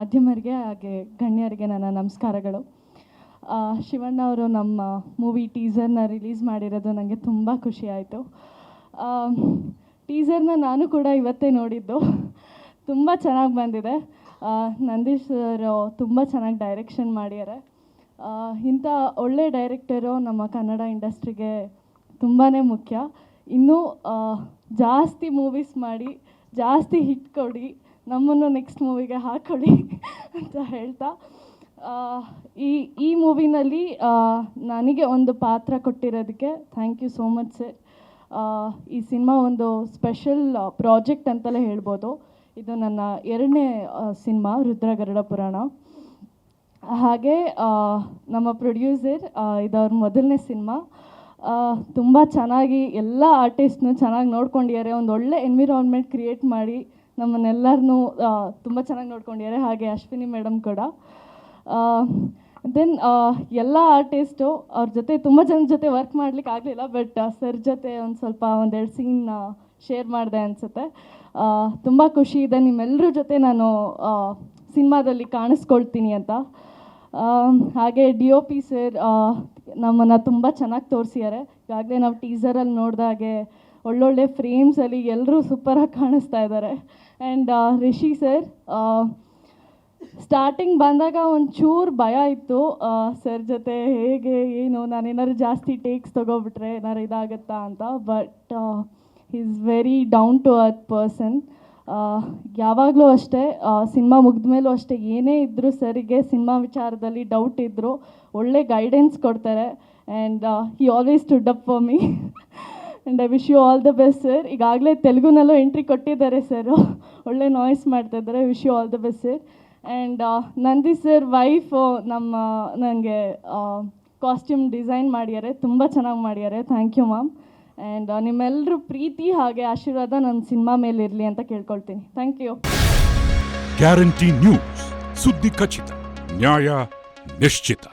ಮಾಧ್ಯಮರಿಗೆ ಹಾಗೆ ಗಣ್ಯರಿಗೆ ನನ್ನ ನಮಸ್ಕಾರಗಳು. ಶಿವಣ್ಣ ಅವರು ನಮ್ಮ ಮೂವಿ ಟೀಸರ್ನ ರಿಲೀಸ್ ಮಾಡಿರೋದು ನನಗೆ ತುಂಬ ಖುಷಿ ಆಯಿತು. ಟೀಸರ್ನ ನಾನು ಕೂಡ ಇವತ್ತೇ ನೋಡಿದ್ದು. ತುಂಬ ಚೆನ್ನಾಗಿ ಬಂದಿದೆ. ನಂದೀಶ್ ಸರ್ ತುಂಬ ಚೆನ್ನಾಗಿ ಡೈರೆಕ್ಷನ್ ಮಾಡ್ಯಾರೆ. ಇಂಥ ಒಳ್ಳೆ ಡೈರೆಕ್ಟರು ನಮ್ಮ ಕನ್ನಡ ಇಂಡಸ್ಟ್ರಿಗೆ ತುಂಬಾ ಮುಖ್ಯ. ಇನ್ನೂ ಜಾಸ್ತಿ ಮೂವೀಸ್ ಮಾಡಿ ಜಾಸ್ತಿ ಹಿಟ್ ಕೊಡಿ, ನಮ್ಮನ್ನು ನೆಕ್ಸ್ಟ್ ಮೂವಿಗೆ ಹಾಕ್ಕೊಳ್ಳಿ ಅಂತ ಹೇಳ್ತಾ, ಈ ಮೂವಿನಲ್ಲಿ ನನಗೆ ಒಂದು ಪಾತ್ರ ಕೊಟ್ಟಿರೋದಕ್ಕೆ thank you so much sir. ಈ ಸಿನಿಮಾ ಒಂದು ಸ್ಪೆಷಲ್ ಪ್ರಾಜೆಕ್ಟ್ ಅಂತಲೇ ಹೇಳ್ಬೋದು. ಇದು ನನ್ನ 2ನೇ ಸಿನಿಮಾ ರುದ್ರ ಗರುಡ ಪುರಾಣ. ಹಾಗೆ ನಮ್ಮ ಪ್ರೊಡ್ಯೂಸರ್ ಇದವ್ರ ಮೊದಲನೇ ಸಿನಿಮಾ. ತುಂಬ ಚೆನ್ನಾಗಿ ಎಲ್ಲ ಆರ್ಟಿಸ್ಟ್ನು ಚೆನ್ನಾಗಿ ನೋಡ್ಕೊಂಡಿದ್ದಾರೆ. ಒಂದು ಒಳ್ಳೆ ಎನ್ವಿರಾನ್ಮೆಂಟ್ ಕ್ರಿಯೇಟ್ ಮಾಡಿ ನಮ್ಮನ್ನೆಲ್ಲರನ್ನೂ ತುಂಬ ಚೆನ್ನಾಗಿ ನೋಡ್ಕೊಂಡಿದ್ದಾರೆ. ಹಾಗೆ ಅಶ್ವಿನಿ ಮೇಡಮ್ ಕೂಡ. ದೆನ್ ಎಲ್ಲ ಆರ್ಟಿಸ್ಟು ಅವ್ರ ಜೊತೆ ತುಂಬ ಜನ ಜೊತೆ ವರ್ಕ್ ಮಾಡ್ಲಿಕ್ಕೆ ಆಗಲಿಲ್ಲ, ಬಟ್ ಸರ್ ಜೊತೆ ಒಂದೆರಡು ಸೀನ್ ಶೇರ್ ಮಾಡಿದೆ ಅನಿಸುತ್ತೆ. ತುಂಬ ಖುಷಿ ಇದೆ ನಿಮ್ಮೆಲ್ಲರ ಜೊತೆ ನಾನು ಸಿನಿಮಾದಲ್ಲಿ ಕಾಣಿಸ್ಕೊಳ್ತೀನಿ ಅಂತ. ಹಾಗೆ DOP ಸರ್ ನಮ್ಮನ್ನು ತುಂಬ ಚೆನ್ನಾಗಿ ತೋರಿಸಿದ್ದಾರೆ. ಈಗಾಗಲೇ ನಾವು ಟೀಸರಲ್ಲಿ ನೋಡಿದಾಗೆ ಒಳ್ಳೊಳ್ಳೆ ಫ್ರೇಮ್ಸಲ್ಲಿ ಎಲ್ಲರೂ ಸೂಪರಾಗಿ ಕಾಣಿಸ್ತಾ ಇದ್ದಾರೆ. ಆ್ಯಂಡ್ ರಿಷಿ ಸರ್, ಸ್ಟಾರ್ಟಿಂಗ್ ಬಂದಾಗ ಒಂಚೂರು ಭಯ ಇತ್ತು ಸರ್ ಜೊತೆ ಹೇಗೆ ಏನು ನಾನೇನಾದ್ರು ಜಾಸ್ತಿ ಟೇಕ್ಸ್ ತೊಗೊಬಿಟ್ರೆ ಏನಾರು ಇದಾಗುತ್ತಾ ಅಂತ. But is very down to earth person. ಯಾವಾಗಲೂ ಅಷ್ಟೇ, ಸಿನಿಮಾ ಮುಗಿದ ಮೇಲೂ ಅಷ್ಟೇ, ಏನೇ ಇದ್ದರೂ ಸರಿಗೆ ಸಿನಿಮಾ ವಿಚಾರದಲ್ಲಿ ಡೌಟ್ ಇದ್ದರೂ ಒಳ್ಳೆ ಗೈಡೆನ್ಸ್ ಕೊಡ್ತಾರೆ. And he always stood up for me and I wish you all the best sir. ಈಗಾಗಲೇ ತೆಲುಗುನಲ್ಲೂ ಎಂಟ್ರಿ ಕೊಟ್ಟಿದ್ದಾರೆ ಸರ್, ಒಳ್ಳೆ ನಾಯ್ಸ್ ಮಾಡ್ತಾಯಿದ್ದಾರೆ. Wish you all the best sir. And Nandi sir wife ನನಗೆ ಕಾಸ್ಟ್ಯೂಮ್ ಡಿಸೈನ್ ಮಾಡ್ಯಾರೆ, ತುಂಬ ಚೆನ್ನಾಗಿ ಮಾಡ್ಯಾರೆ. Thank you ma'am. ಆ್ಯಂಡ್ ನಿಮ್ಮೆಲ್ಲರೂ ಪ್ರೀತಿ ಹಾಗೆ ಆಶೀರ್ವಾದ ನನ್ನ ಸಿನಿಮಾ ಮೇಲೆ ಇರಲಿ ಅಂತ ಕೇಳ್ಕೊಳ್ತೀನಿ. Thank you. ಗ್ಯಾರಂಟಿ ನ್ಯೂಸ್, ಸುದ್ದಿ ಖಚಿತ, ನ್ಯಾಯ ನಿಶ್ಚಿತ.